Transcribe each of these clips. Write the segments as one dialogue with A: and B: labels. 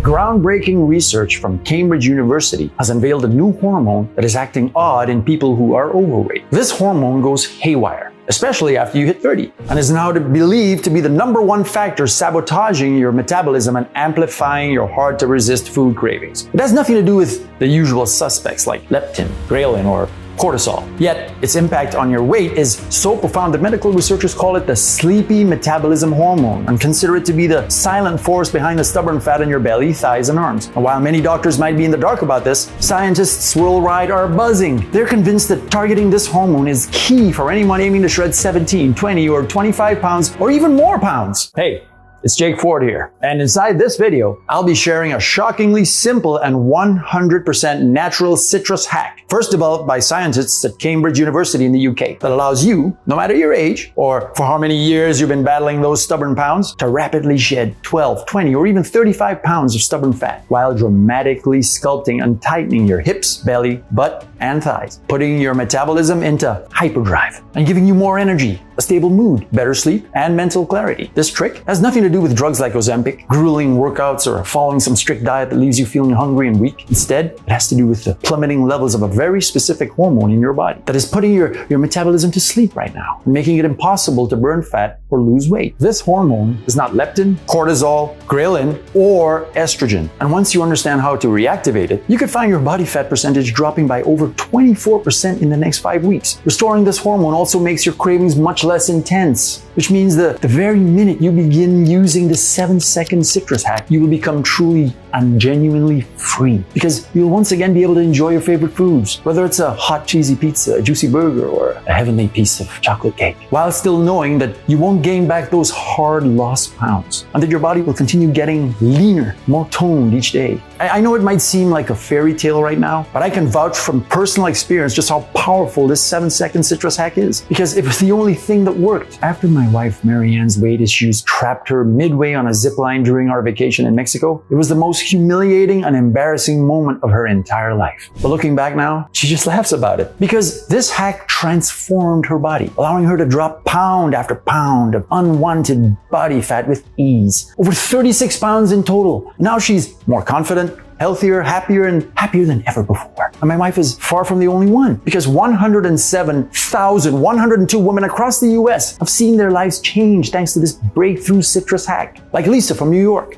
A: groundbreaking research from Cambridge University has unveiled a new hormone that is acting odd in people who are overweight. This hormone goes haywire, especially after you hit 30, and is now believed to be the #1 factor sabotaging your metabolism and amplifying your hard-to-resist food cravings. It has nothing to do with the usual suspects like leptin, ghrelin, or cortisol. Yet, its impact on your weight is so profound that medical researchers call it the sleepy metabolism hormone and consider it to be the silent force behind the stubborn fat in your belly, thighs, and arms. And while many doctors might be in the dark about this, scientists worldwide are buzzing. They're convinced that targeting this hormone is key for anyone aiming to shred 17, 20, or 25 pounds, or even more pounds. Hey, it's Jake Ford here, and inside this video, I'll be sharing a shockingly simple and 100% natural citrus hack, first developed by scientists at Cambridge University in the UK, that allows you, no matter your age, or for how many years you've been battling those stubborn pounds, to rapidly shed 12, 20, or even 35 pounds of stubborn fat, while dramatically sculpting and tightening your hips, belly, butt, and thighs, putting your metabolism into hyperdrive, and giving you more energy, a stable mood, better sleep, and mental clarity. This trick has nothing to do with drugs like Ozempic, grueling workouts, or following some strict diet that leaves you feeling hungry and weak. Instead, it has to do with the plummeting levels of a very specific hormone in your body that is putting your metabolism to sleep right now, and making it impossible to burn fat or lose weight. This hormone is not leptin, cortisol, ghrelin, or estrogen. And once you understand how to reactivate it, you could find your body fat percentage dropping by over 24% in the next 5 weeks. Restoring this hormone also makes your cravings much less intense, which means that the very minute you begin using the 7-second citrus hack, you will become truly and genuinely free, because you'll once again be able to enjoy your favorite foods, whether it's a hot cheesy pizza, a juicy burger, or a heavenly piece of chocolate cake, while still knowing that you won't gain back those hard lost pounds, and that your body will continue getting leaner, more toned each day. I know it might seem like a fairy tale right now, but I can vouch from personal experience just how powerful this 7-second citrus hack is, because it was the only thing that worked. After my wife Marianne's weight issues trapped her midway on a zip line during our vacation in Mexico, it was the most humiliating and embarrassing moment of her entire life. But looking back now, she just laughs about it, because this hack transformed her body, allowing her to drop pound after pound of unwanted body fat with ease. Over 36 pounds in total. Now she's more confident, healthier, happier than ever before. And my wife is far from the only one, because 107,102 women across the US have seen their lives change thanks to this breakthrough citrus hack, like Lisa from New York.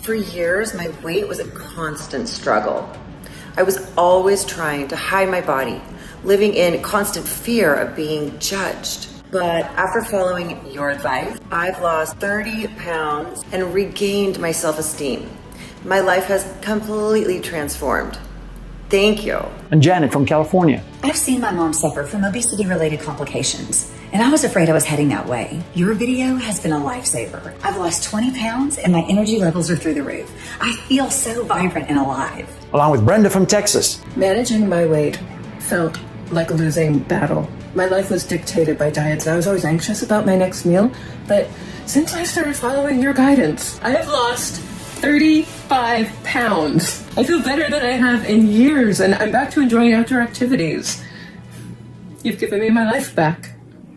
B: For years, my weight was a constant struggle. I was always trying to hide my body, living in constant fear of being judged. But after following your advice, I've lost 30 pounds and regained my self-esteem. My life has completely transformed. Thank you.
A: And Janet from California.
C: I've seen my mom suffer from obesity-related complications, and I was afraid I was heading that way. Your video has been a lifesaver. I've lost 20 pounds and my energy levels are through the roof. I feel so vibrant and alive.
A: Along with Brenda from Texas.
D: Managing my weight felt like a losing battle. My life was dictated by diets, and I was always anxious about my next meal. But since I started following your guidance, I have lost 35 pounds. I feel better than I have in years, and I'm back to enjoying outdoor activities. You've given me my life back.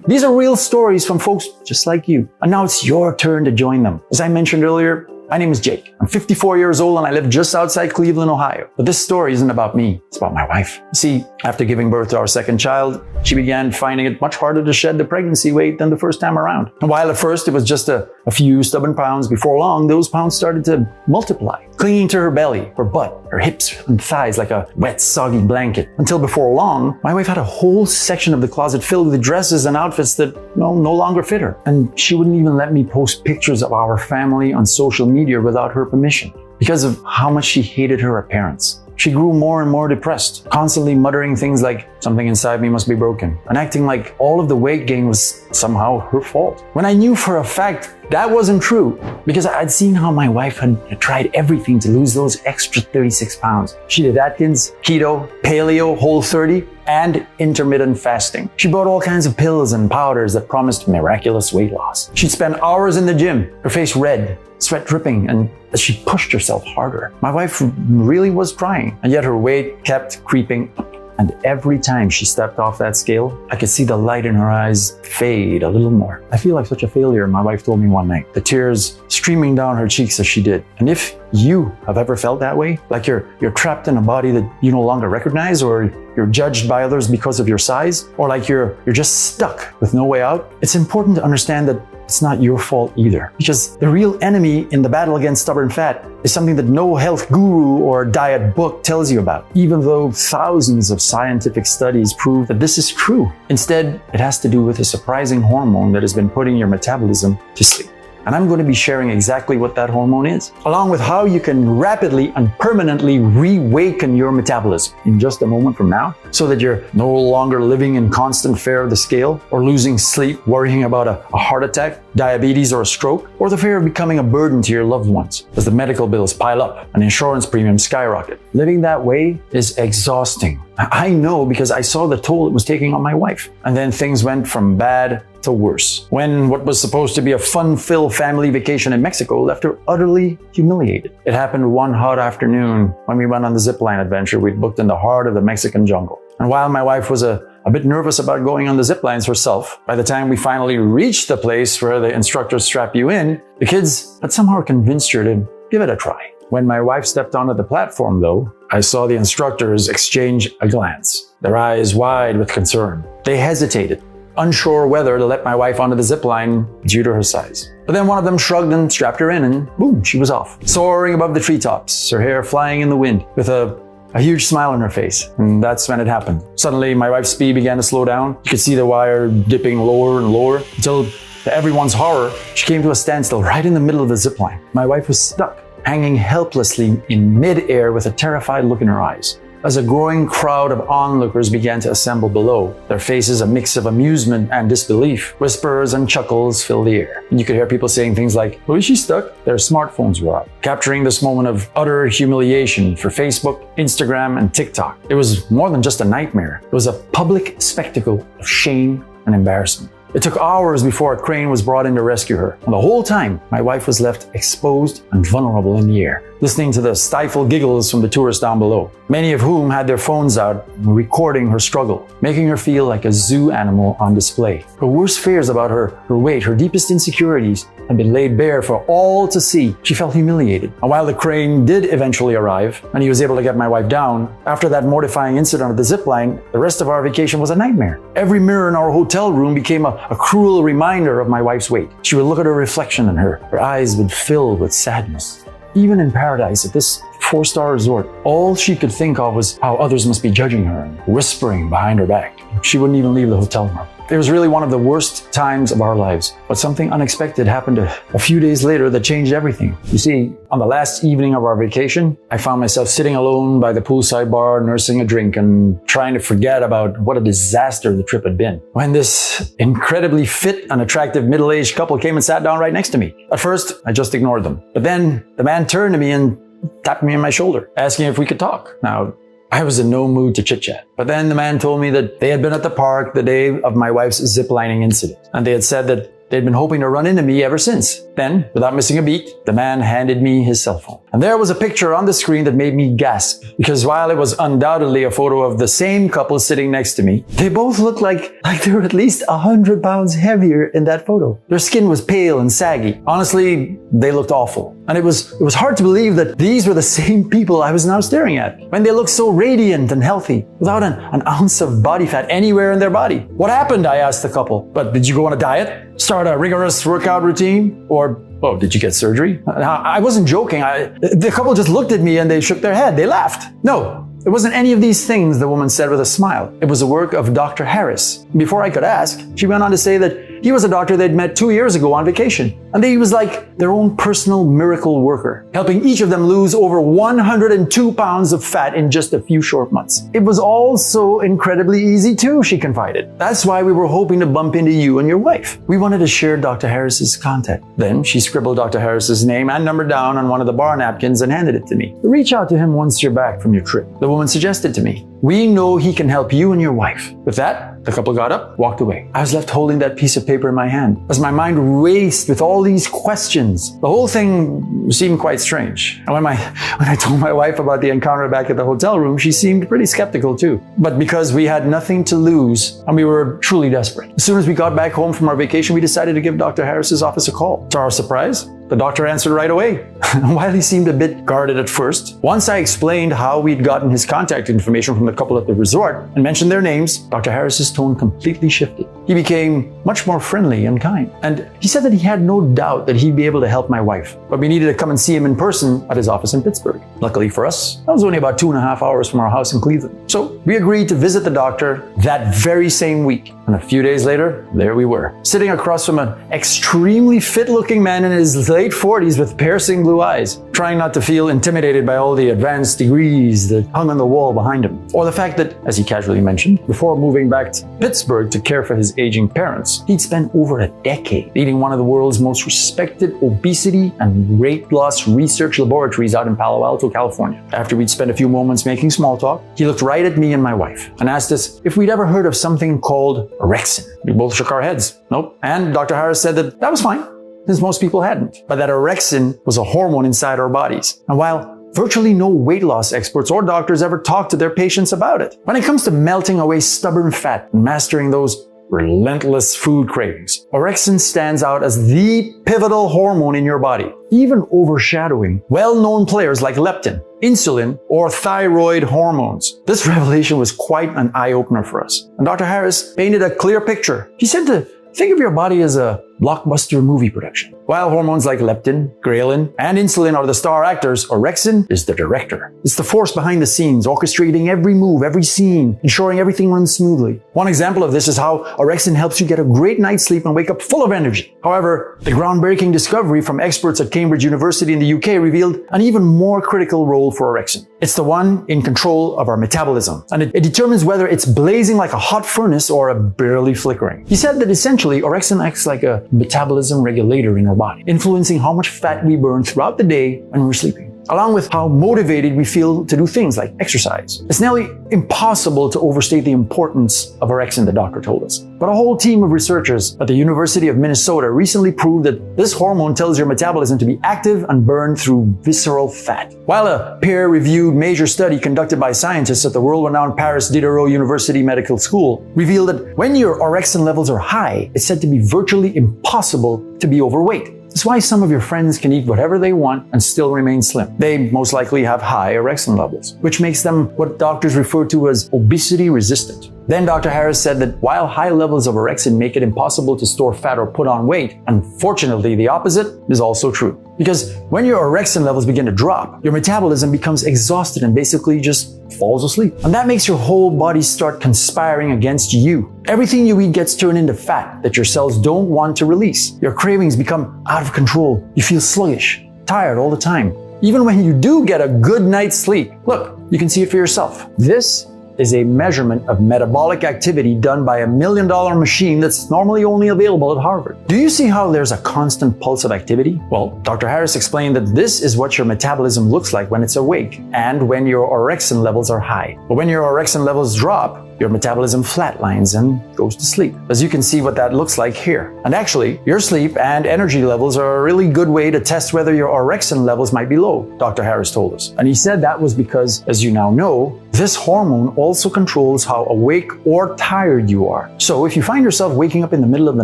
A: These are real stories from folks just like you. And now it's your turn to join them. As I mentioned earlier, my name is Jake. I'm 54 years old and I live just outside Cleveland, Ohio. But this story isn't about me, it's about my wife. You see, after giving birth to our second child, she began finding it much harder to shed the pregnancy weight than the first time around. And while at first it was just a few stubborn pounds, before long, those pounds started to multiply, clinging to her belly, her butt, her hips and thighs like a wet, soggy blanket. Until before long, my wife had a whole section of the closet filled with dresses and outfits that no longer fit her. And she wouldn't even let me post pictures of our family on social media without her permission, because of how much she hated her appearance. She grew more and more depressed, constantly muttering things like, "Something inside me must be broken," and acting like all of the weight gain was somehow her fault. When I knew for a fact that wasn't true, because I'd seen how my wife had tried everything to lose those extra 36 pounds. She did Atkins, keto, paleo, Whole30, and intermittent fasting. She bought all kinds of pills and powders that promised miraculous weight loss. She'd spend hours in the gym, her face red, sweat dripping, and as she pushed herself harder. My wife really was trying, and yet her weight kept creeping up. And every time she stepped off that scale, I could see the light in her eyes fade a little more. I feel like such a failure, my wife told me one night, the tears streaming down her cheeks as she did. And if you have ever felt that way, like you're trapped in a body that you no longer recognize, or you're judged by others because of your size, or like you're just stuck with no way out, it's important to understand that it's not your fault either. Because the real enemy in the battle against stubborn fat is something that no health guru or diet book tells you about, even though thousands of scientific studies prove that this is true. Instead, it has to do with a surprising hormone that has been putting your metabolism to sleep. And I'm going to be sharing exactly what that hormone is, along with how you can rapidly and permanently reawaken your metabolism in just a moment from now, so that you're no longer living in constant fear of the scale, or losing sleep, worrying about a heart attack, diabetes, or a stroke, or the fear of becoming a burden to your loved ones as the medical bills pile up and insurance premiums skyrocket. Living that way is exhausting. I know, because I saw the toll it was taking on my wife. And then things went from bad to worse, when what was supposed to be a fun-filled family vacation in Mexico left her utterly humiliated. It happened one hot afternoon when we went on the zipline adventure we'd booked in the heart of the Mexican jungle. And while my wife was a bit nervous about going on the zip lines herself, by the time we finally reached the place where the instructors strap you in, the kids had somehow convinced her to give it a try. When my wife stepped onto the platform, though, I saw the instructors exchange a glance, their eyes wide with concern. They hesitated, unsure whether to let my wife onto the zip line due to her size. But then one of them shrugged and strapped her in, and boom, she was off, soaring above the treetops, her hair flying in the wind, with a huge smile on her face. And that's when it happened. Suddenly, my wife's speed began to slow down. You could see the wire dipping lower and lower, until, to everyone's horror, she came to a standstill right in the middle of the zip line. My wife was stuck, hanging helplessly in mid-air with a terrified look in her eyes. As a growing crowd of onlookers began to assemble below, their faces a mix of amusement and disbelief, whispers and chuckles filled the air. And you could hear people saying things like, "Oh, is she stuck?" Their smartphones were up, capturing this moment of utter humiliation for Facebook, Instagram, and TikTok. It was more than just a nightmare. It was a public spectacle of shame and embarrassment. It took hours before a crane was brought in to rescue her. And the whole time, my wife was left exposed and vulnerable in the air, listening to the stifled giggles from the tourists down below, many of whom had their phones out recording her struggle, making her feel like a zoo animal on display. Her worst fears about her weight, her deepest insecurities, had been laid bare for all to see. She felt humiliated. And while the crane did eventually arrive, and he was able to get my wife down, after that mortifying incident at the zip line, the rest of our vacation was a nightmare. Every mirror in our hotel room became a cruel reminder of my wife's weight. She would look at her reflection, and her eyes would fill with sadness. Even in paradise, at this 4-star resort, all she could think of was how others must be judging her and whispering behind her back. She wouldn't even leave the hotel room. It was really one of the worst times of our lives, but something unexpected happened a few days later that changed everything. You see, on the last evening of our vacation, I found myself sitting alone by the poolside bar, nursing a drink and trying to forget about what a disaster the trip had been, when this incredibly fit and attractive middle-aged couple came and sat down right next to me. At first, I just ignored them. But then the man turned to me and tapped me on my shoulder, asking if we could talk. Now, I was in no mood to chit-chat. But then the man told me that they had been at the park the day of my wife's ziplining incident, and they had said that they'd been hoping to run into me ever since. Then, without missing a beat, the man handed me his cell phone. And there was a picture on the screen that made me gasp, because while it was undoubtedly a photo of the same couple sitting next to me, they both looked like they were at least 100 pounds heavier in that photo. Their skin was pale and saggy. Honestly, they looked awful. And it was hard to believe that these were the same people I was now staring at, when they looked so radiant and healthy, without an ounce of body fat anywhere in their body. What happened? I asked the couple. But did you go on a diet? Start a rigorous workout routine? Or, oh, did you get surgery? I wasn't joking. The couple just looked at me and they shook their head. They laughed. No, it wasn't any of these things, the woman said with a smile. It was the work of Dr. Harris. Before I could ask, she went on to say that he was a doctor they'd met 2 years ago on vacation. And he was like their own personal miracle worker, helping each of them lose over 102 pounds of fat in just a few short months. It was all so incredibly easy too, she confided. That's why we were hoping to bump into you and your wife. We wanted to share Dr. Harris's contact. Then she scribbled Dr. Harris's name and number down on one of the bar napkins and handed it to me. Reach out to him once you're back from your trip, the woman suggested to me. We know he can help you and your wife. With that, The couple got up, walked away. I was left holding that piece of paper in my hand as my mind raced with all these questions. The whole thing seemed quite strange. And when I told my wife about the encounter back at the hotel room, she seemed pretty skeptical too. But because we had nothing to lose and we were truly desperate, as soon as we got back home from our vacation, we decided to give Dr. Harris's office a call. To our surprise, the doctor answered right away. While he seemed a bit guarded at first, once I explained how we'd gotten his contact information from the couple at the resort and mentioned their names, Dr. Harris's tone completely shifted. He became much more friendly and kind. And he said that he had no doubt that he'd be able to help my wife, but we needed to come and see him in person at his office in Pittsburgh. Luckily for us, that was only about 2.5 hours from our house in Cleveland. So we agreed to visit the doctor that very same week. And a few days later, there we were, sitting across from an extremely fit-looking man in his late 40s with piercing blue eyes, trying not to feel intimidated by all the advanced degrees that hung on the wall behind him. Or the fact that, as he casually mentioned, before moving back to Pittsburgh to care for his aging parents, he'd spent over a decade leading one of the world's most respected obesity and weight loss research laboratories out in Palo Alto, California. After we'd spent a few moments making small talk, he looked right at me and my wife and asked us if we'd ever heard of something called Orexin. We both shook our heads. Nope. And Dr. Harris said that was fine, since most people hadn't, but that Orexin was a hormone inside our bodies. And while virtually no weight loss experts or doctors ever talk to their patients about it, when it comes to melting away stubborn fat and mastering those relentless food cravings, Orexin stands out as the pivotal hormone in your body, even overshadowing well-known players like leptin, insulin, or thyroid hormones. This revelation was quite an eye-opener for us. And Dr. Harris painted a clear picture. He said to think of your body as a blockbuster movie production. While hormones like leptin, ghrelin, and insulin are the star actors, Orexin is the director. It's the force behind the scenes, orchestrating every move, every scene, ensuring everything runs smoothly. One example of this is how Orexin helps you get a great night's sleep and wake up full of energy. However, the groundbreaking discovery from experts at Cambridge University in the UK revealed an even more critical role for Orexin. It's the one in control of our metabolism, and it determines whether it's blazing like a hot furnace or a barely flickering. He said that essentially Orexin acts like a metabolism regulator in our body, influencing how much fat we burn throughout the day when we're sleeping, along with how motivated we feel to do things like exercise. It's nearly impossible to overstate the importance of Orexin, the doctor told us. But a whole team of researchers at the University of Minnesota recently proved that this hormone tells your metabolism to be active and burned through visceral fat. While a peer-reviewed major study conducted by scientists at the world-renowned Paris Diderot University Medical School revealed that when your Orexin levels are high, it's said to be virtually impossible to be overweight. That's why some of your friends can eat whatever they want and still remain slim. They most likely have high Orexin levels, which makes them what doctors refer to as obesity resistant. Then Dr. Harris said that while high levels of Orexin make it impossible to store fat or put on weight, unfortunately the opposite is also true. Because when your Orexin levels begin to drop, your metabolism becomes exhausted and basically just falls asleep. And that makes your whole body start conspiring against you. Everything you eat gets turned into fat that your cells don't want to release. Your cravings become out of control. You feel sluggish, tired all the time. Even when you do get a good night's sleep. Look, you can see it for yourself. This is a measurement of metabolic activity done by $1 million machine that's normally only available at Harvard. Do you see how there's a constant pulse of activity? Well, Dr. Harris explained that this is what your metabolism looks like when it's awake and when your Orexin levels are high. But when your Orexin levels drop, your metabolism flatlines and goes to sleep. As you can see what that looks like here. And actually, your sleep and energy levels are a really good way to test whether your Orexin levels might be low, Dr. Harris told us. And he said that was because, as you now know, this hormone also controls how awake or tired you are. So if you find yourself waking up in the middle of the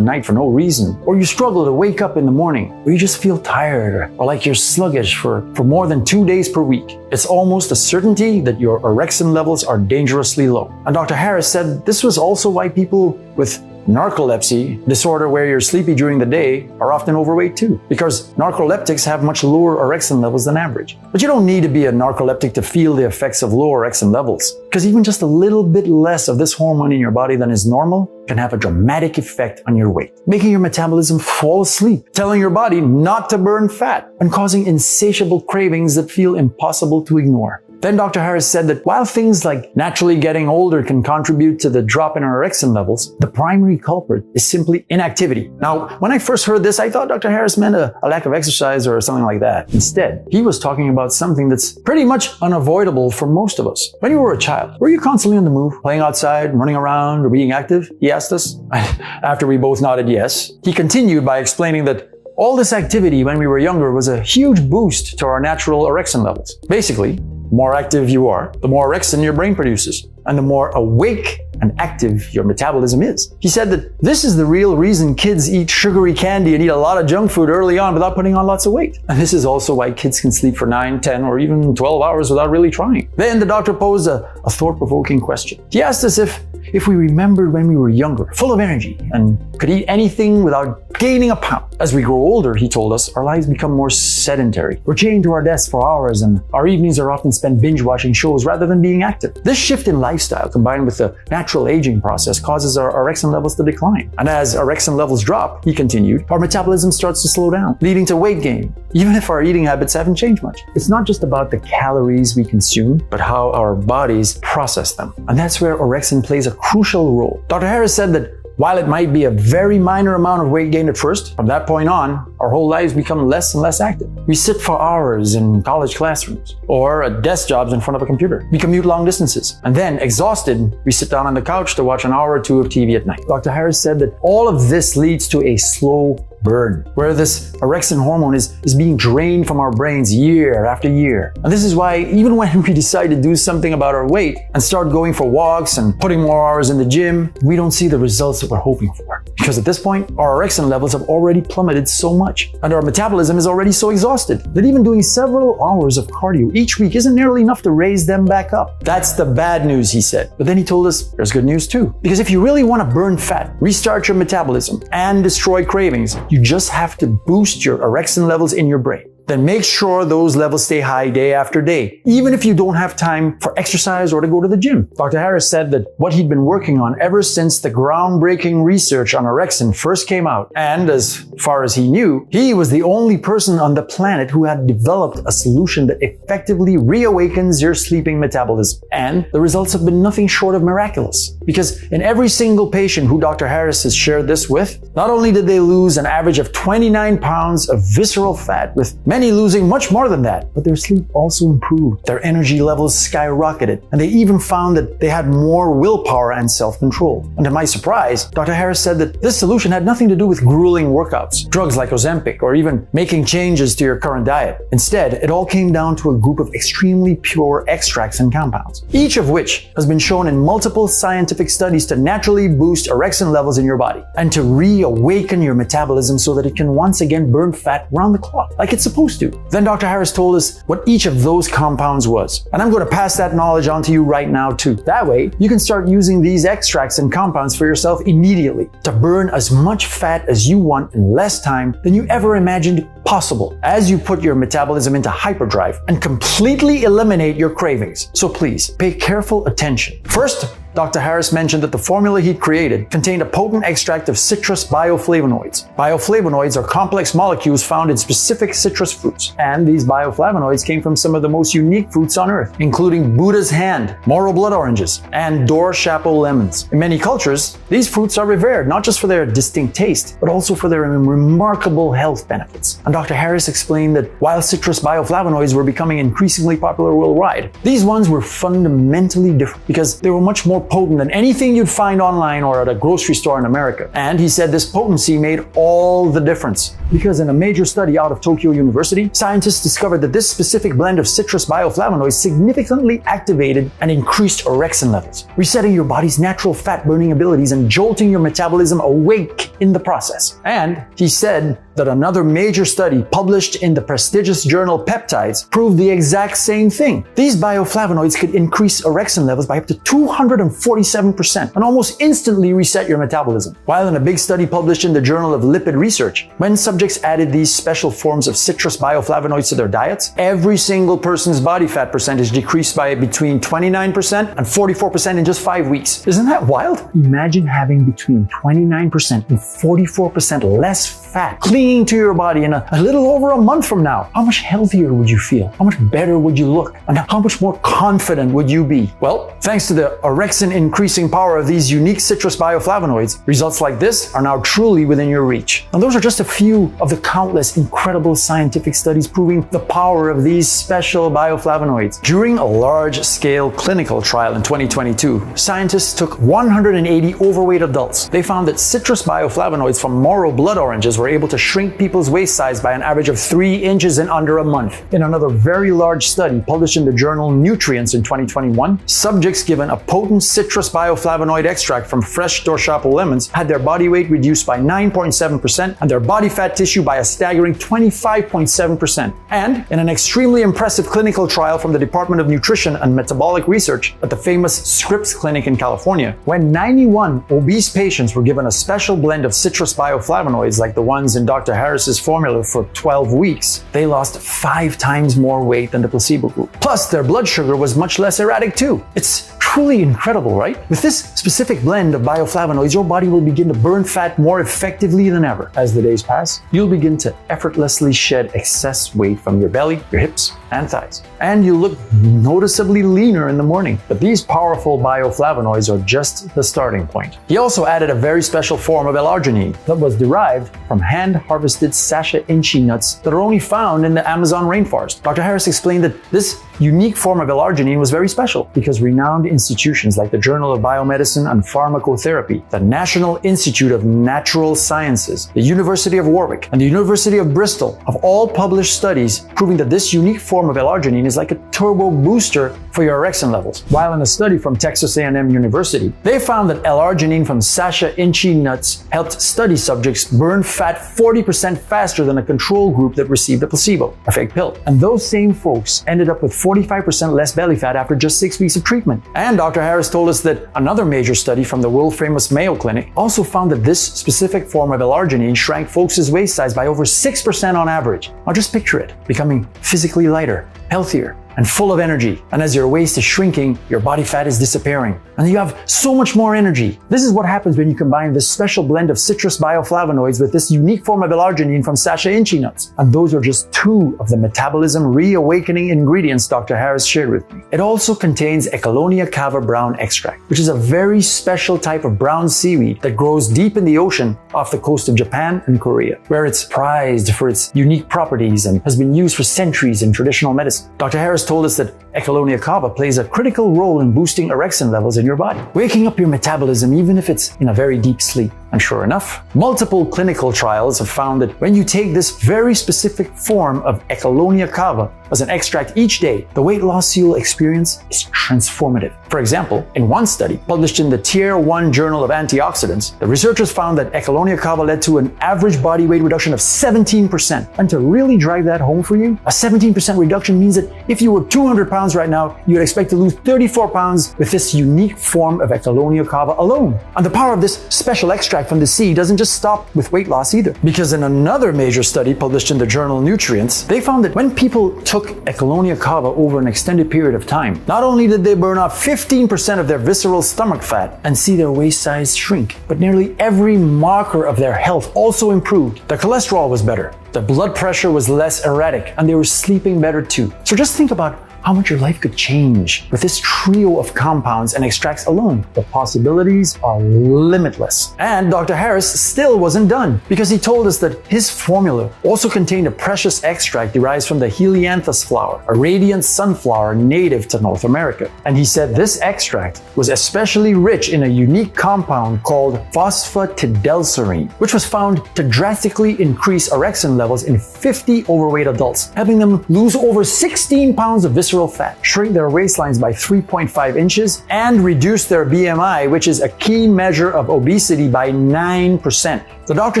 A: night for no reason, or you struggle to wake up in the morning, or you just feel tired, or like you're sluggish for more than 2 days per week, it's almost a certainty that your Orexin levels are dangerously low. And Dr. Harris said this was also why people with narcolepsy, disorder where you're sleepy during the day, are often overweight too, because narcoleptics have much lower Orexin levels than average. But you don't need to be a narcoleptic to feel the effects of low Orexin levels, because even just a little bit less of this hormone in your body than is normal can have a dramatic effect on your weight, making your metabolism fall asleep, telling your body not to burn fat, and causing insatiable cravings that feel impossible to ignore. Then Dr. Harris said that while things like naturally getting older can contribute to the drop in our orexin levels, the primary culprit is simply inactivity. Now, when I first heard this, I thought Dr. Harris meant a lack of exercise or something like that. Instead, he was talking about something that's pretty much unavoidable for most of us. When you were a child, were you constantly on the move, playing outside, running around, or being active? He asked us. After we both nodded yes, he continued by explaining that all this activity when we were younger was a huge boost to our natural orexin levels. Basically, the more active you are, the more orexin your brain produces, and the more awake and active your metabolism is. He said that this is the real reason kids eat sugary candy and eat a lot of junk food early on without putting on lots of weight. And this is also why kids can sleep for 9, 10, or even 12 hours without really trying. Then the doctor posed a thought-provoking question. He asked us if we remembered when we were younger, full of energy, and could eat anything without gaining a pound. As we grow older, he told us, our lives become more sedentary. We're chained to our desks for hours, and our evenings are often spent binge-watching shows rather than being active. This shift in lifestyle, combined with the natural aging process, causes our orexin levels to decline. And as orexin levels drop, he continued, our metabolism starts to slow down, leading to weight gain, even if our eating habits haven't changed much. It's not just about the calories we consume, but how our bodies process them. And that's where orexin plays a crucial role. Dr. Harris said that while it might be a very minor amount of weight gain at first, from that point on, our whole lives become less and less active. We sit for hours in college classrooms or at desk jobs in front of a computer. We commute long distances. And then, exhausted, we sit down on the couch to watch an hour or two of TV at night. Dr. Harris said that all of this leads to a slow burn, where this orexin hormone is being drained from our brains year after year. And this is why even when we decide to do something about our weight and start going for walks and putting more hours in the gym, we don't see the results that we're hoping for. Because at this point, our orexin levels have already plummeted so much, and our metabolism is already so exhausted that even doing several hours of cardio each week isn't nearly enough to raise them back up. That's the bad news, he said. But then he told us there's good news too. Because if you really want to burn fat, restart your metabolism, and destroy cravings, you just have to boost your orexin levels in your brain. Then make sure those levels stay high day after day, even if you don't have time for exercise or to go to the gym. Dr. Harris said that what he'd been working on ever since the groundbreaking research on orexin first came out, and as far as he knew, he was the only person on the planet who had developed a solution that effectively reawakens your sleeping metabolism. And the results have been nothing short of miraculous. Because in every single patient who Dr. Harris has shared this with, not only did they lose an average of 29 pounds of visceral fat, with many losing much more than that, but their sleep also improved. Their energy levels skyrocketed, and they even found that they had more willpower and self-control. And to my surprise, Dr. Harris said that this solution had nothing to do with grueling workouts, drugs like Ozempic, or even making changes to your current diet. Instead, it all came down to a group of extremely pure extracts and compounds, each of which has been shown in multiple scientific studies to naturally boost orexin levels in your body and to reawaken your metabolism so that it can once again burn fat round the clock, like it's supposed to. Then Dr. Harris told us what each of those compounds was. And I'm going to pass that knowledge on to you right now too. That way, you can start using these extracts and compounds for yourself immediately to burn as much fat as you want in less time than you ever imagined possible, as you put your metabolism into hyperdrive and completely eliminate your cravings. So please, pay careful attention. First, Dr. Harris mentioned that the formula he'd created contained a potent extract of citrus bioflavonoids. Bioflavonoids are complex molecules found in specific citrus fruits, and these bioflavonoids came from some of the most unique fruits on earth, including Buddha's hand, Moro blood oranges, and Dor Chapeau lemons. In many cultures, these fruits are revered not just for their distinct taste, but also for their remarkable health benefits. And Dr. Harris explained that while citrus bioflavonoids were becoming increasingly popular worldwide, these ones were fundamentally different because they were much more potent than anything you'd find online or at a grocery store in America. And he said this potency made all the difference. Because in a major study out of Tokyo University, scientists discovered that this specific blend of citrus bioflavonoids significantly activated and increased orexin levels, resetting your body's natural fat-burning abilities and jolting your metabolism awake in the process. And he said that another major study published in the prestigious journal Peptides proved the exact same thing. These bioflavonoids could increase orexin levels by up to 247% and almost instantly reset your metabolism. While in a big study published in the Journal of Lipid Research, when subjects added these special forms of citrus bioflavonoids to their diets, every single person's body fat percentage decreased by between 29% and 44% in just 5 weeks. Isn't that wild? Imagine having between 29% and 44% less fat, clean clinging to your body in a little over a month from now, how much healthier would you feel? How much better would you look? And how much more confident would you be? Well, thanks to the orexin increasing power of these unique citrus bioflavonoids, results like this are now truly within your reach. And those are just a few of the countless incredible scientific studies proving the power of these special bioflavonoids. During a large-scale clinical trial in 2022, scientists took 180 overweight adults. They found that citrus bioflavonoids from Moro blood oranges were able to shrink people's waist size by an average of 3 inches in under a month. In another very large study published in the journal Nutrients in 2021, subjects given a potent citrus bioflavonoid extract from fresh dorshapo lemons had their body weight reduced by 9.7% and their body fat tissue by a staggering 25.7%. And in an extremely impressive clinical trial from the Department of Nutrition and Metabolic Research at the famous Scripps Clinic in California, when 91 obese patients were given a special blend of citrus bioflavonoids like the ones in Dr. Harris's formula for 12 weeks, they lost 5 times more weight than the placebo group. Plus, their blood sugar was much less erratic too. It's truly incredible, right? With this specific blend of bioflavonoids, your body will begin to burn fat more effectively than ever. As the days pass, you'll begin to effortlessly shed excess weight from your belly, your hips, and thighs. And you look noticeably leaner in the morning. But these powerful bioflavonoids are just the starting point. He also added a very special form of L-arginine that was derived from hand-harvested Sasha inchi nuts that are only found in the Amazon rainforest. Dr. Harris explained that this unique form of L-arginine was very special because renowned institutions like the Journal of Biomedicine and Pharmacotherapy, the National Institute of Natural Sciences, the University of Warwick, and the University of Bristol have all published studies proving that this unique form of L-arginine is like a turbo booster for your orexin levels. While in a study from Texas A&M University, they found that L-arginine from Sasha inchi nuts helped study subjects burn fat 40% faster than a control group that received a placebo, a fake pill. And those same folks ended up with 45% less belly fat after just 6 weeks of treatment. And Dr. Harris told us that another major study from the world-famous Mayo Clinic also found that this specific form of L-arginine shrank folks' waist size by over 6% on average. Now just picture it, becoming physically lighter, healthier, and full of energy. And as your waist is shrinking, your body fat is disappearing. And you have so much more energy. This is what happens when you combine this special blend of citrus bioflavonoids with this unique form of L-arginine from Sasha inchi nuts. And those are just 2 of the metabolism reawakening ingredients Dr. Harris shared with me. It also contains Echolonia cava brown extract, which is a very special type of brown seaweed that grows deep in the ocean off the coast of Japan and Korea, where it's prized for its unique properties and has been used for centuries in traditional medicine. Dr. Harris told us that Echolonia cava plays a critical role in boosting orexin levels in your body, waking up your metabolism even if it's in a very deep sleep. And sure enough, multiple clinical trials have found that when you take this very specific form of Echolonia cava as an extract each day, the weight loss you'll experience is transformative. For example, in one study published in the Tier 1 Journal of Antioxidants, the researchers found that Echolonia cava led to an average body weight reduction of 17%. And to really drive that home for you, a 17% reduction means that if you were 200 pounds right now, you'd expect to lose 34 pounds with this unique form of Echolonia cava alone. And the power of this special extract from the sea doesn't just stop with weight loss either. Because in another major study published in the journal Nutrients, they found that when people took Echolonia cava over an extended period of time, not only did they burn off 15% of their visceral stomach fat and see their waist size shrink, but nearly every marker of their health also improved. Their cholesterol was better, their blood pressure was less erratic, and they were sleeping better too. So just think about how much your life could change with this trio of compounds and extracts alone. The possibilities are limitless. And Dr. Harris still wasn't done, because he told us that his formula also contained a precious extract derived from the helianthus flower, a radiant sunflower native to North America. And he said this extract was especially rich in a unique compound called phosphatidylserine, which was found to drastically increase orexin levels in 50 overweight adults, helping them lose over 16 pounds of visceral fat, shrink their waistlines by 3.5 inches, and reduce their BMI, which is a key measure of obesity, by 9%. The doctor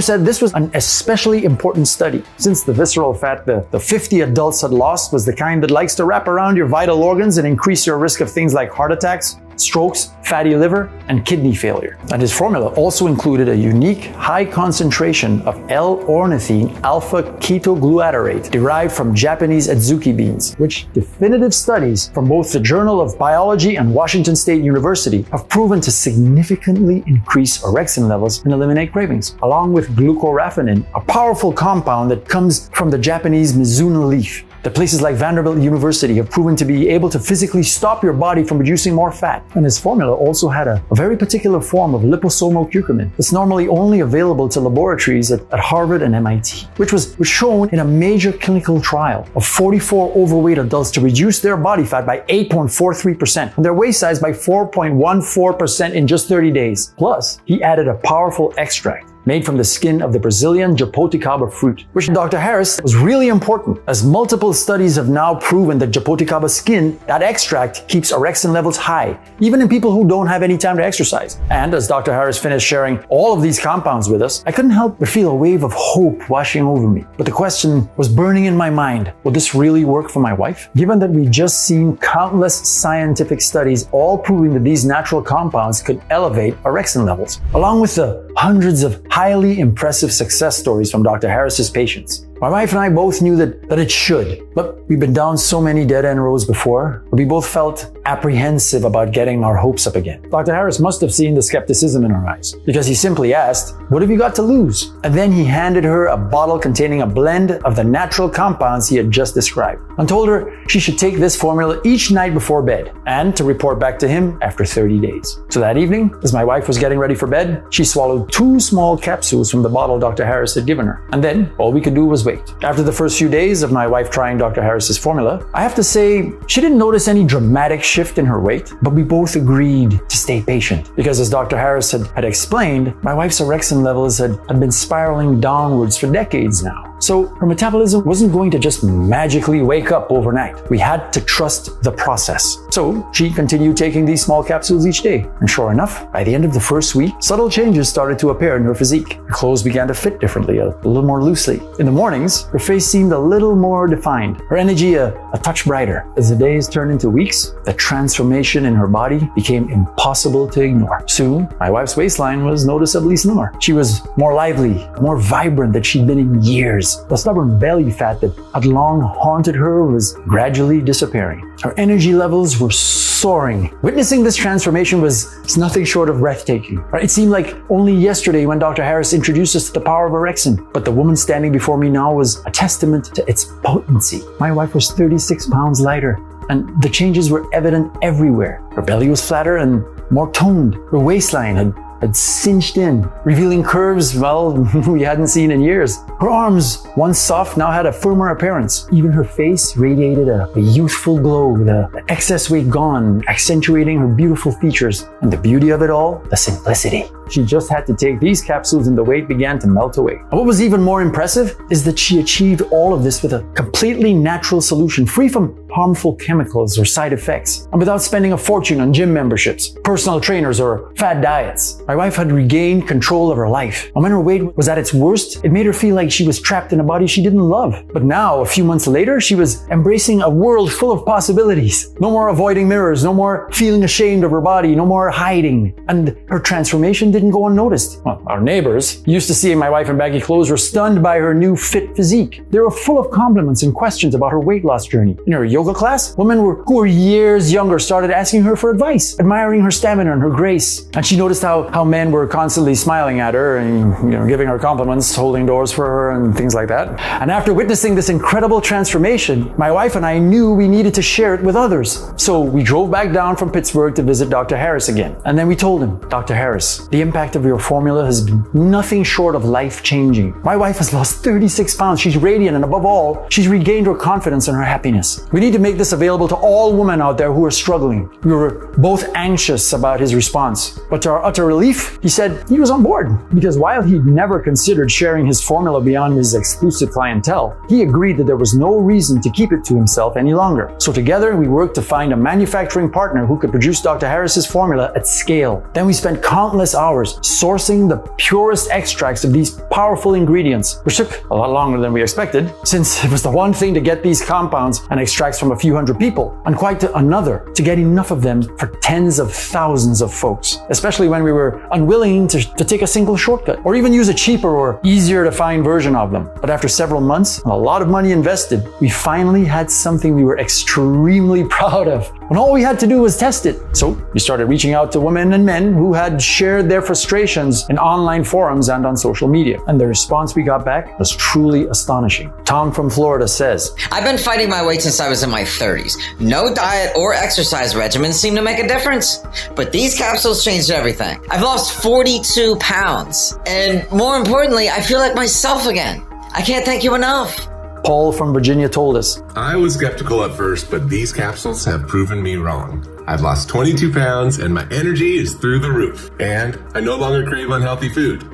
A: said this was an especially important study, since the visceral fat the 50 adults had lost was the kind that likes to wrap around your vital organs and increase your risk of things like heart attacks, strokes, fatty liver, and kidney failure. And his formula also included a unique high concentration of L-ornithine alpha-ketoglutarate derived from Japanese adzuki beans, which definitive studies from both the Journal of Biology and Washington State University have proven to significantly increase orexin levels and eliminate cravings, along with glucoraphanin, a powerful compound that comes from the Japanese Mizuna leaf. That places like Vanderbilt University have proven to be able to physically stop your body from producing more fat. And his formula also had a very particular form of liposomal curcumin that's normally only available to laboratories at Harvard and MIT, which was shown in a major clinical trial of 44 overweight adults to reduce their body fat by 8.43% and their waist size by 4.14% in just 30 days. Plus, he added a powerful extract made from the skin of the Brazilian japoticaba fruit, which Dr. Harris was really important, as multiple studies have now proven that japoticaba skin, that extract, keeps orexin levels high, even in people who don't have any time to exercise. And as Dr. Harris finished sharing all of these compounds with us, I couldn't help but feel a wave of hope washing over me. But the question was burning in my mind, will this really work for my wife? Given that we've just seen countless scientific studies all proving that these natural compounds could elevate orexin levels, along with the hundreds of highly impressive success stories from Dr. Harris's patients. My wife and I both knew that it should, but we've been down so many dead-end roads before, but we both felt apprehensive about getting our hopes up again. Dr. Harris must have seen the skepticism in our eyes, because he simply asked, "What have you got to lose?" And then he handed her a bottle containing a blend of the natural compounds he had just described, and told her she should take this formula each night before bed, and to report back to him after 30 days. So that evening, as my wife was getting ready for bed, she swallowed 2 small capsules from the bottle Dr. Harris had given her. And then all we could do was wait. After the first few days of my wife trying Dr. Harris's formula, I have to say she didn't notice any dramatic shift in her weight, but we both agreed to stay patient because, as Dr. Harris had explained, my wife's orexin levels had been spiraling downwards for decades now. So her metabolism wasn't going to just magically wake up overnight. We had to trust the process. So she continued taking these small capsules each day. And sure enough, by the end of the first week, subtle changes started to appear in her physique. Her clothes began to fit differently, a little more loosely. In the mornings, her face seemed a little more defined, her energy a touch brighter. As the days turned into weeks, the transformation in her body became impossible to ignore. Soon, my wife's waistline was noticeably slimmer. She was more lively, more vibrant than she'd been in years. The stubborn belly fat that had long haunted her was gradually disappearing. Her energy levels were soaring. Witnessing this transformation was nothing short of breathtaking. It seemed like only yesterday when Dr. Harris introduced us to the power of orexin, but the woman standing before me now was a testament to its potency. My wife was 36 pounds lighter, and the changes were evident everywhere. Her belly was flatter and more toned. Her waistline had cinched in, revealing curves, we hadn't seen in years. Her arms, once soft, now had a firmer appearance. Even her face radiated a youthful glow, the excess weight gone, accentuating her beautiful features. And the beauty of it all, the simplicity. She just had to take these capsules and the weight began to melt away. And what was even more impressive is that she achieved all of this with a completely natural solution, free from harmful chemicals or side effects, and without spending a fortune on gym memberships, personal trainers, or fad diets. My wife had regained control of her life, and when her weight was at its worst, it made her feel like she was trapped in a body she didn't love. But now, a few months later, she was embracing a world full of possibilities. No more avoiding mirrors, no more feeling ashamed of her body, no more hiding. And her transformation didn't go unnoticed. Well, our neighbors, used to seeing my wife in baggy clothes, were stunned by her new fit physique. They were full of compliments and questions about her weight loss journey. In her yoga class, women who were years younger started asking her for advice, admiring her stamina and her grace. And she noticed how men were constantly smiling at her and giving her compliments, holding doors for her and things like that. And after witnessing this incredible transformation, my wife and I knew we needed to share it with others. So we drove back down from Pittsburgh to visit Dr. Harris again. And then we told him, "Dr. Harris, the impact of your formula has been nothing short of life-changing. My wife has lost 36 pounds. She's radiant, and above all, she's regained her confidence and her happiness. We need to make this available to all women out there who are struggling." We were both anxious about his response, but to our utter relief, he said he was on board, because while he'd never considered sharing his formula beyond his exclusive clientele, he agreed that there was no reason to keep it to himself any longer. So together, we worked to find a manufacturing partner who could produce Dr. Harris's formula at scale. Then we spent countless hours hours sourcing the purest extracts of these powerful ingredients, which took a lot longer than we expected, since it was the one thing to get these compounds and extracts from a few hundred people, and quite another to get enough of them for tens of thousands of folks, especially when we were unwilling to take a single shortcut, or even use a cheaper or easier to find version of them. But after several months and a lot of money invested, we finally had something we were extremely proud of, when all we had to do was test it. So we started reaching out to women and men who had shared their frustrations in online forums and on social media. And the response we got back was truly astonishing. Tom from Florida says,
E: I've been fighting my weight since I was in my 30s. No diet or exercise regimen seemed to make a difference. But these capsules changed everything. I've lost 42 pounds. And more importantly, I feel like myself again. I can't thank you enough.
A: Paul from Virginia told us,
F: I was skeptical at first, but these capsules have proven me wrong. I've lost 22 pounds and my energy is through the roof. And I no longer crave unhealthy food.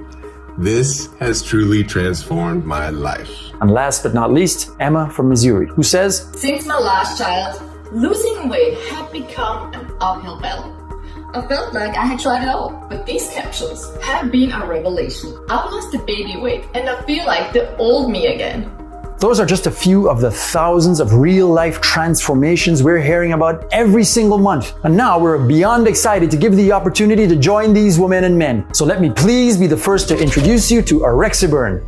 F: This has truly transformed my life.
A: And last but not least, Emma from Missouri, who says,
G: Since my last child, losing weight had become an uphill battle. I felt like I had tried it all, but these capsules have been a revelation. I've lost the baby weight and I feel like the old me again.
A: Those are just a few of the thousands of real-life transformations we're hearing about every single month. And now we're beyond excited to give the opportunity to join these women and men. So let me please be the first to introduce you to OrexiBurn,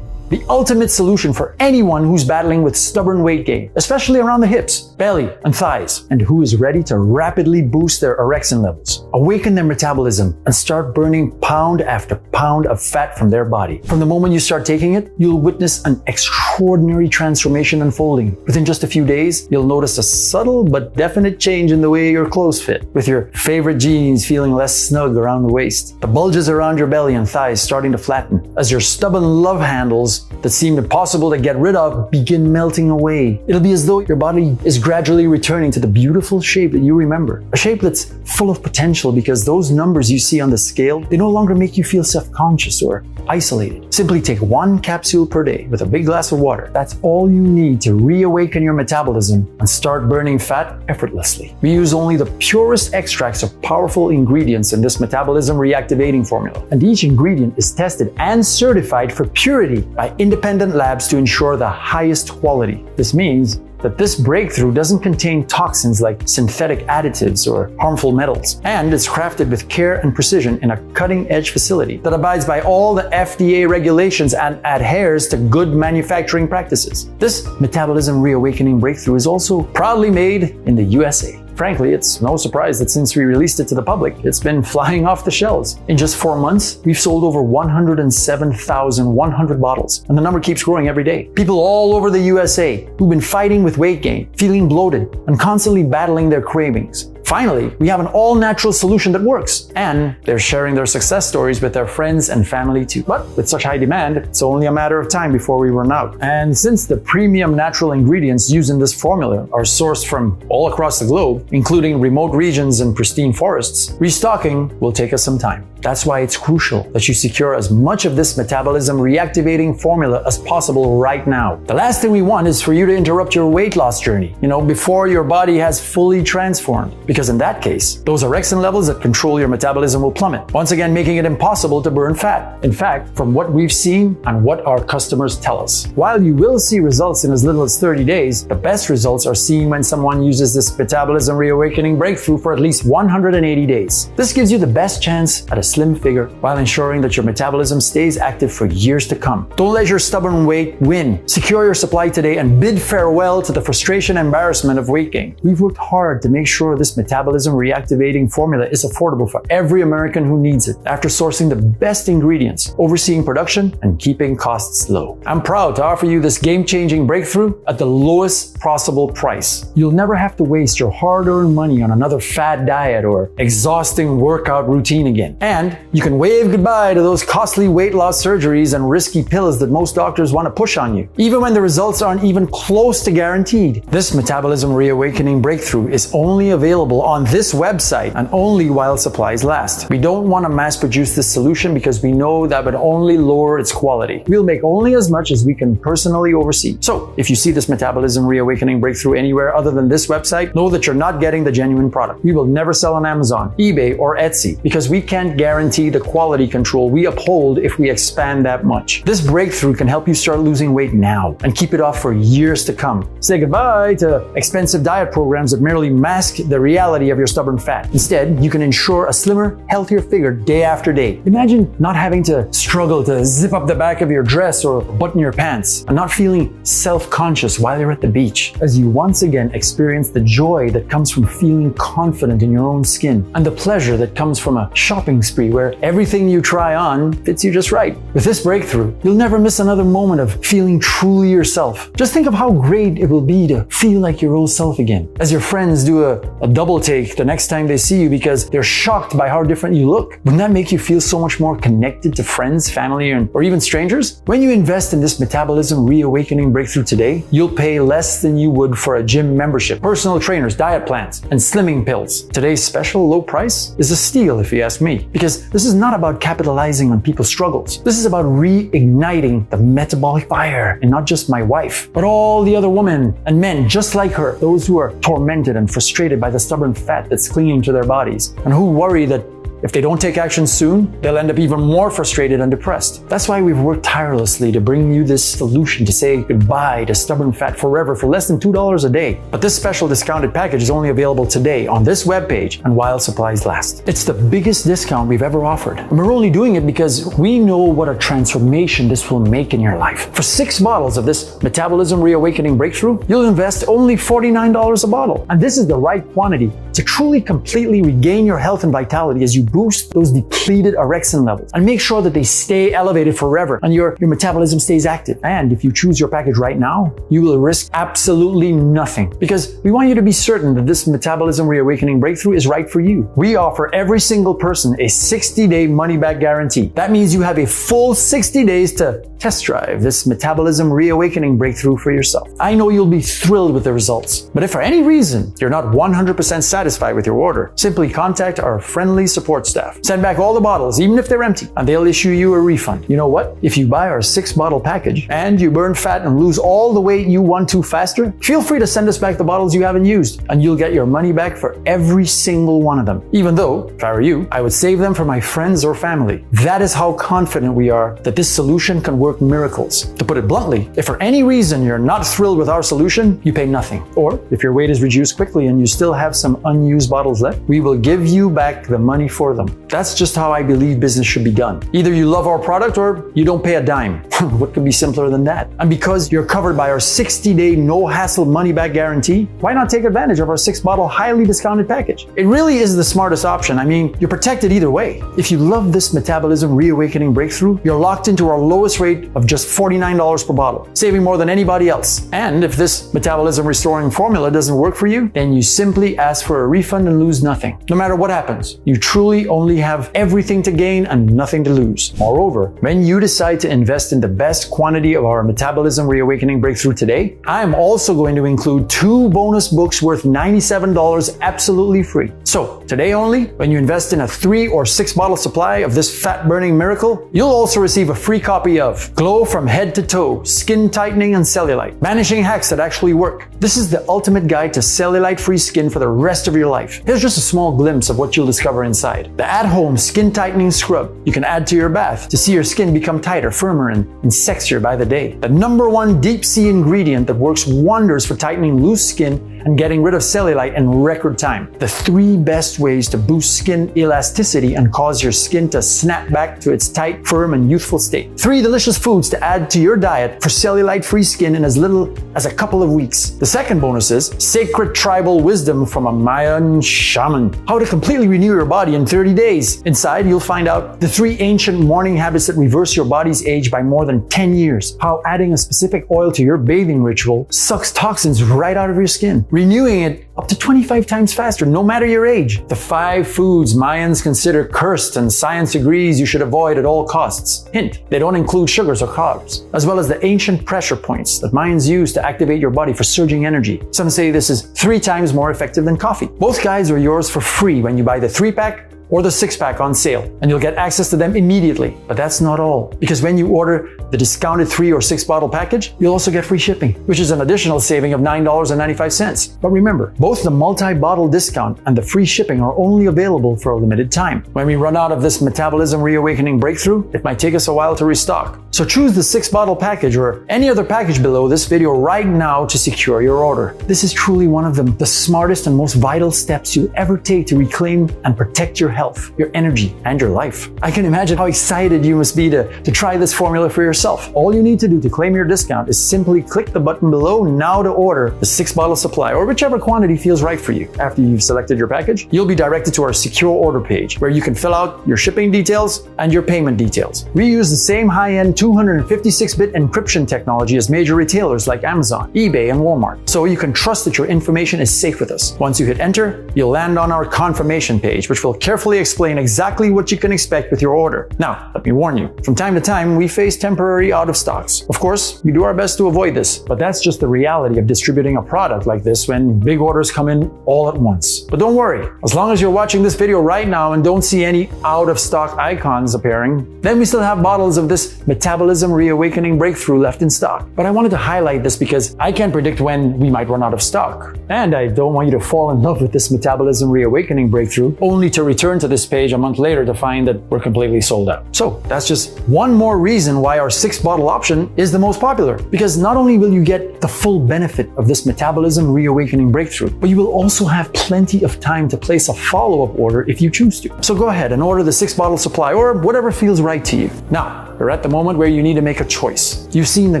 A: the ultimate solution for anyone who's battling with stubborn weight gain, especially around the hips, belly, and thighs, and who is ready to rapidly boost their orexin levels, awaken their metabolism, and start burning pound after pound of fat from their body. From the moment you start taking it, you'll witness an extraordinary transformation unfolding. Within just a few days, you'll notice a subtle but definite change in the way your clothes fit, with your favorite jeans feeling less snug around the waist, the bulges around your belly and thighs starting to flatten, as your stubborn love handles that seemed impossible to get rid of begin melting away. It'll be as though your body is gradually returning to the beautiful shape that you remember. A shape that's full of potential, because those numbers you see on the scale, they no longer make you feel self-conscious or isolated. Simply take one capsule per day with a big glass of water. That's all you need to reawaken your metabolism and start burning fat effortlessly. We use only the purest extracts of powerful ingredients in this metabolism reactivating formula. And each ingredient is tested and certified for purity by independent labs to ensure the highest quality. This means that this breakthrough doesn't contain toxins like synthetic additives or harmful metals. And it's crafted with care and precision in a cutting-edge facility that abides by all the FDA regulations and adheres to good manufacturing practices. This metabolism reawakening breakthrough is also proudly made in the USA. Frankly, it's no surprise that since we released it to the public, it's been flying off the shelves. In just 4 months, we've sold over 107,100 bottles, and the number keeps growing every day. People all over the USA who've been fighting with weight gain, feeling bloated, and constantly battling their cravings. Finally, we have an all-natural solution that works, and they're sharing their success stories with their friends and family too. But with such high demand, it's only a matter of time before we run out. And since the premium natural ingredients used in this formula are sourced from all across the globe, including remote regions and pristine forests, restocking will take us some time. That's why it's crucial that you secure as much of this metabolism reactivating formula as possible right now. The last thing we want is for you to interrupt your weight loss journey, before your body has fully transformed. Because in that case, those orexin levels that control your metabolism will plummet, once again making it impossible to burn fat. In fact, from what we've seen and what our customers tell us, while you will see results in as little as 30 days, the best results are seen when someone uses this metabolism reawakening breakthrough for at least 180 days. This gives you the best chance at a slim figure while ensuring that your metabolism stays active for years to come. Don't let your stubborn weight win. Secure your supply today and bid farewell to the frustration and embarrassment of weight gain. We've worked hard to make sure this metabolism reactivating formula is affordable for every American who needs it, after sourcing the best ingredients, overseeing production, and keeping costs low. I'm proud to offer you this game-changing breakthrough at the lowest possible price. You'll never have to waste your hard-earned money on another fad diet or exhausting workout routine again. And you can wave goodbye to those costly weight loss surgeries and risky pills that most doctors want to push on you, even when the results aren't even close to guaranteed. This metabolism reawakening breakthrough is only available available on this website and only while supplies last. We don't want to mass produce this solution because we know that would only lower its quality. We'll make only as much as we can personally oversee. So if you see this metabolism reawakening breakthrough anywhere other than this website, know that you're not getting the genuine product. We will never sell on Amazon, eBay, or Etsy because we can't guarantee the quality control we uphold if we expand that much. This breakthrough can help you start losing weight now and keep it off for years to come. Say goodbye to expensive diet programs that merely mask the reality of your stubborn fat. Instead, you can ensure a slimmer, healthier figure day after day. Imagine not having to struggle to zip up the back of your dress or button your pants and not feeling self-conscious while you're at the beach, as you once again experience the joy that comes from feeling confident in your own skin and the pleasure that comes from a shopping spree where everything you try on fits you just right. With this breakthrough, you'll never miss another moment of feeling truly yourself. Just think of how great it will be to feel like your old self again, as your friends do a double take the next time they see you because they're shocked by how different you look. Wouldn't that make you feel so much more connected to friends, family, or even strangers? When you invest in this metabolism reawakening breakthrough today, you'll pay less than you would for a gym membership, personal trainers, diet plans, and slimming pills. Today's special low price is a steal if you ask me, because this is not about capitalizing on people's struggles. This is about reigniting the metabolic fire in not just my wife, but all the other women and men just like her, those who are tormented and frustrated by the stubborn fat that's clinging to their bodies, and who worry that if they don't take action soon, they'll end up even more frustrated and depressed. That's why we've worked tirelessly to bring you this solution to say goodbye to stubborn fat forever for less than $2 a day. But this special discounted package is only available today on this webpage and while supplies last. It's the biggest discount we've ever offered. And we're only doing it because we know what a transformation this will make in your life. For 6 bottles of this metabolism reawakening breakthrough, you'll invest only $49 a bottle. And this is the right quantity to truly completely regain your health and vitality as you boost those depleted orexin levels and make sure that they stay elevated forever and your metabolism stays active. And if you choose your package right now, you will risk absolutely nothing because we want you to be certain that this metabolism reawakening breakthrough is right for you. We offer every single person a 60-day money-back guarantee. That means you have a full 60 days to test drive this metabolism reawakening breakthrough for yourself. I know you'll be thrilled with the results, but if for any reason you're not 100% satisfied with your order, simply contact our friendly support staff. Send back all the bottles, even if they're empty, and they'll issue you a refund. You know what? If you buy our 6-bottle package and you burn fat and lose all the weight you want to faster, feel free to send us back the bottles you haven't used, and you'll get your money back for every single one of them. Even though, if I were you, I would save them for my friends or family. That is how confident we are that this solution can work miracles. To put it bluntly, if for any reason you're not thrilled with our solution, you pay nothing. Or if your weight is reduced quickly and you still have some unused bottles left, we will give you back the money for them. That's just how I believe business should be done. Either you love our product or you don't pay a dime. What could be simpler than that? And because you're covered by our 60-day no-hassle money-back guarantee, why not take advantage of our 6-bottle highly discounted package? It really is the smartest option. I mean, you're protected either way. If you love this metabolism reawakening breakthrough, you're locked into our lowest rate of just $49 per bottle, saving more than anybody else. And if this metabolism restoring formula doesn't work for you, then you simply ask for a refund and lose nothing. No matter what happens, you truly only have everything to gain and nothing to lose. Moreover, when you decide to invest in the best quantity of our metabolism reawakening breakthrough today, I'm also going to include 2 bonus books worth $97 absolutely free. So today only, when you invest in a 3 or 6 bottle supply of this fat burning miracle, you'll also receive a free copy of Glow from Head to Toe, Skin Tightening and Cellulite, Vanishing Hacks That Actually Work. This is the ultimate guide to cellulite-free skin for the rest of your life. Here's just a small glimpse of what you'll discover inside. The at-home skin tightening scrub you can add to your bath to see your skin become tighter, firmer, and sexier by the day. The #1 deep sea ingredient that works wonders for tightening loose skin and getting rid of cellulite in record time. The 3 best ways to boost skin elasticity and cause your skin to snap back to its tight, firm, and youthful state. 3 delicious foods to add to your diet for cellulite-free skin in as little as a couple of weeks. The second bonus is Sacred Tribal Wisdom from a Mayan Shaman. How to completely renew your body in 30 days. Inside, you'll find out the 3 ancient morning habits that reverse your body's age by more than 10 years. How adding a specific oil to your bathing ritual sucks toxins right out of your skin. renewing it up to 25 times faster, no matter your age. The 5 foods Mayans consider cursed and science agrees you should avoid at all costs. Hint, they don't include sugars or carbs, as well as the ancient pressure points that Mayans use to activate your body for surging energy. Some say this is 3 times more effective than coffee. Both guides are yours for free when you buy the 3-pack or the 6-pack on sale, and you'll get access to them immediately. But that's not all, because when you order the discounted 3 or 6 bottle package, you'll also get free shipping, which is an additional saving of $9.95. But remember, both the multi-bottle discount and the free shipping are only available for a limited time. When we run out of this metabolism reawakening breakthrough, it might take us a while to restock. So choose the 6-bottle package or any other package below this video right now to secure your order. This is truly one of the smartest and most vital steps you'll ever take to reclaim and protect your health, your energy, and your life. I can imagine how excited you must be to try this formula for yourself. All you need to do to claim your discount is simply click the button below now to order the 6-bottle supply or whichever quantity feels right for you. After you've selected your package, you'll be directed to our secure order page where you can fill out your shipping details and your payment details. We use the same high-end 256-bit encryption technology as major retailers like Amazon, eBay, and Walmart, so you can trust that your information is safe with us. Once you hit enter, you'll land on our confirmation page, which will carefully explain exactly what you can expect with your order. Now, let me warn you, from time to time, we face temporary out of stocks. Of course, we do our best to avoid this, but that's just the reality of distributing a product like this when big orders come in all at once. But don't worry, as long as you're watching this video right now and don't see any out of stock icons appearing, then we still have bottles of this metabolism reawakening breakthrough left in stock. But I wanted to highlight this because I can't predict when we might run out of stock. And I don't want you to fall in love with this metabolism reawakening breakthrough only to return to this page a month later to find that we're completely sold out. So that's just one more reason why our 6-bottle option is the most popular, because not only will you get the full benefit of this metabolism reawakening breakthrough, but you will also have plenty of time to place a follow-up order if you choose to. So go ahead and order the 6-bottle supply or whatever feels right to you. Now, we're at the moment where you need to make a choice. You've seen the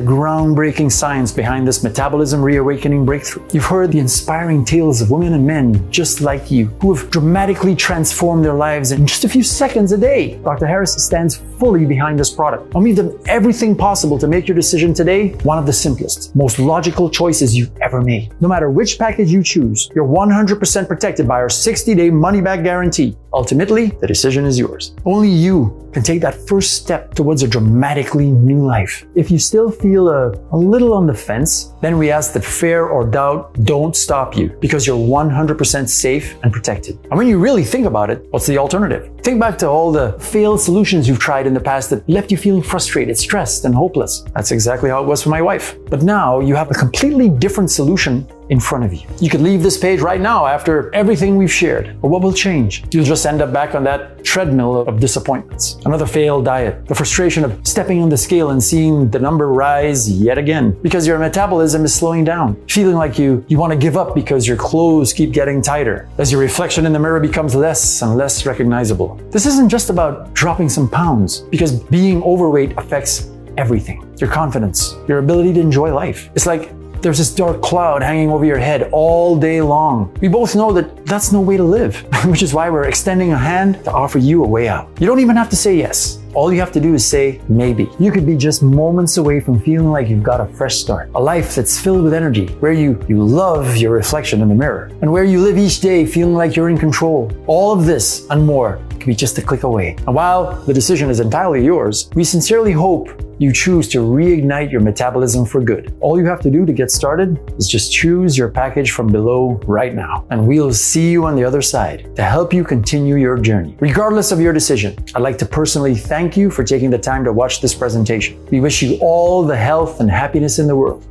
A: groundbreaking science behind this metabolism reawakening breakthrough. You've heard the inspiring tales of women and men just like you who have dramatically transformed their lives in just a few seconds a day. Dr. Harris stands fully behind this product, and we've done everything possible to make your decision today one of the simplest, most logical choices you've ever made. No matter which package you choose, you're 100% protected by our 60-day money-back guarantee. Ultimately, the decision is yours. Only you can take that first step towards a dramatically new life. If you still feel a little on the fence, then we ask that fear or doubt don't stop you, because you're 100% safe and protected. And when you really think about it, what's the alternative? Think back to all the failed solutions you've tried in the past that left you feeling frustrated, stressed, and hopeless. That's exactly how it was for my wife. But now you have a completely different solution in front of you. You could leave this page right now after everything we've shared. But what will change? You'll just end up back on that treadmill of disappointments. Another failed diet. The frustration of stepping on the scale and seeing the number rise yet again because your metabolism is slowing down. Feeling like you want to give up because your clothes keep getting tighter as your reflection in the mirror becomes less and less recognizable. This isn't just about dropping some pounds, because being overweight affects everything. Your confidence, your ability to enjoy life. It's like there's this dark cloud hanging over your head all day long. We both know that that's no way to live, which is why we're extending a hand to offer you a way out. You don't even have to say yes. All you have to do is say maybe. You could be just moments away from feeling like you've got a fresh start. A life that's filled with energy, where you love your reflection in the mirror, and where you live each day feeling like you're in control. All of this and more can be just a click away. And while the decision is entirely yours, we sincerely hope you choose to reignite your metabolism for good. All you have to do to get started is just choose your package from below right now, and we'll see you on the other side to help you continue your journey. Regardless of your decision, I'd like to personally thank you for taking the time to watch this presentation. We wish you all the health and happiness in the world.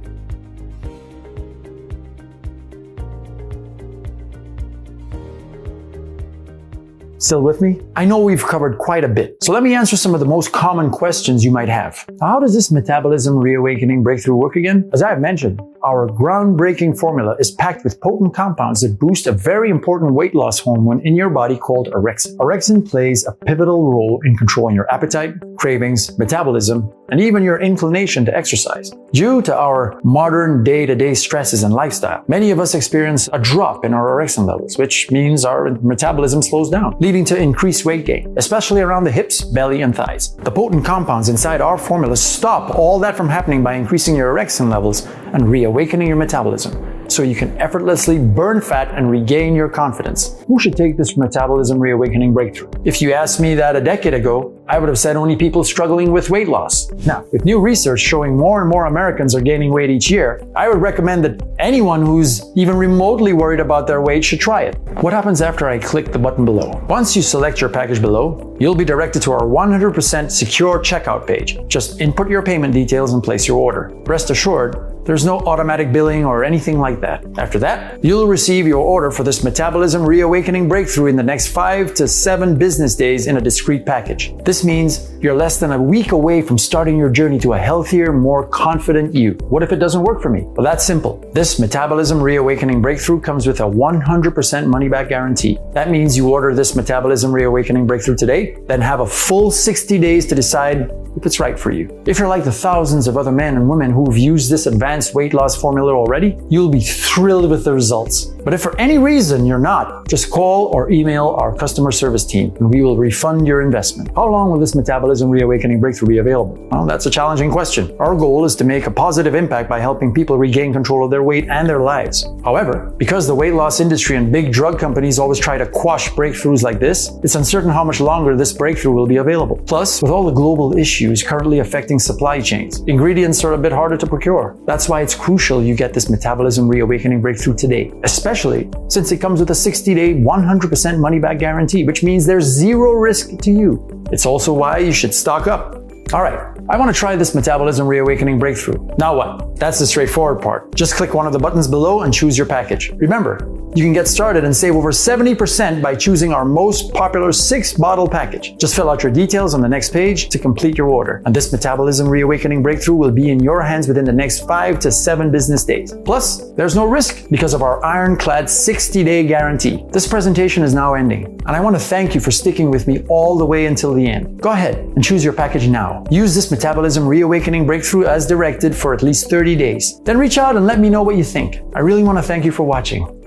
A: Still with me? I know we've covered quite a bit, so let me answer some of the most common questions you might have. How does this metabolism reawakening breakthrough work again? As I've mentioned, our groundbreaking formula is packed with potent compounds that boost a very important weight loss hormone in your body called orexin. Orexin plays a pivotal role in controlling your appetite, cravings, metabolism, and even your inclination to exercise. Due to our modern day-to-day stresses and lifestyle, many of us experience a drop in our orexin levels, which means our metabolism slows down, leading to increased weight gain, especially around the hips, belly, and thighs. The potent compounds inside our formula stop all that from happening by increasing your orexin levels and reawakening your metabolism. so you can effortlessly burn fat and regain your confidence. Who should take this metabolism reawakening breakthrough? If you asked me that a decade ago, I would have said only people struggling with weight loss. Now, with new research showing more and more Americans are gaining weight each year, I would recommend that anyone who's even remotely worried about their weight should try it. What happens after I click the button below? Once you select your package below, you'll be directed to our 100% secure checkout page. Just input your payment details and place your order. Rest assured, there's no automatic billing or anything like that. After that, you'll receive your order for this metabolism reawakening breakthrough in the next 5 to 7 business days in a discrete package. This means you're less than a week away from starting your journey to a healthier, more confident you. What if it doesn't work for me? Well, that's simple. This metabolism reawakening breakthrough comes with a 100% money-back guarantee. That means you order this metabolism reawakening breakthrough today, then have a full 60 days to decide if it's right for you. If you're like the thousands of other men and women who've used this advanced weight loss formula already, you'll be thrilled with the results. But if for any reason you're not, just call or email our customer service team and we will refund your investment. How long will this metabolism reawakening breakthrough be available? Well, that's a challenging question. Our goal is to make a positive impact by helping people regain control of their weight and their lives. However, because the weight loss industry and big drug companies always try to quash breakthroughs like this, it's uncertain how much longer this breakthrough will be available. Plus, with all the global issues currently affecting supply chains, ingredients are a bit harder to procure. That's why it's crucial you get this metabolism reawakening breakthrough today, especially since it comes with a 60-day 100% money-back guarantee, which means there's zero risk to you. It's also why you should stock up. All right, I want to try this metabolism reawakening breakthrough. Now what? That's the straightforward part. Just click one of the buttons below and choose your package. Remember, you can get started and save over 70% by choosing our most popular 6-bottle package. Just fill out your details on the next page to complete your order. And this metabolism reawakening breakthrough will be in your hands within the next 5 to 7 business days. Plus, there's no risk because of our ironclad 60-day guarantee. This presentation is now ending, and I want to thank you for sticking with me all the way until the end. Go ahead and choose your package now. Use this metabolism reawakening breakthrough as directed for at least 30 days. Then reach out and let me know what you think. I really want to thank you for watching.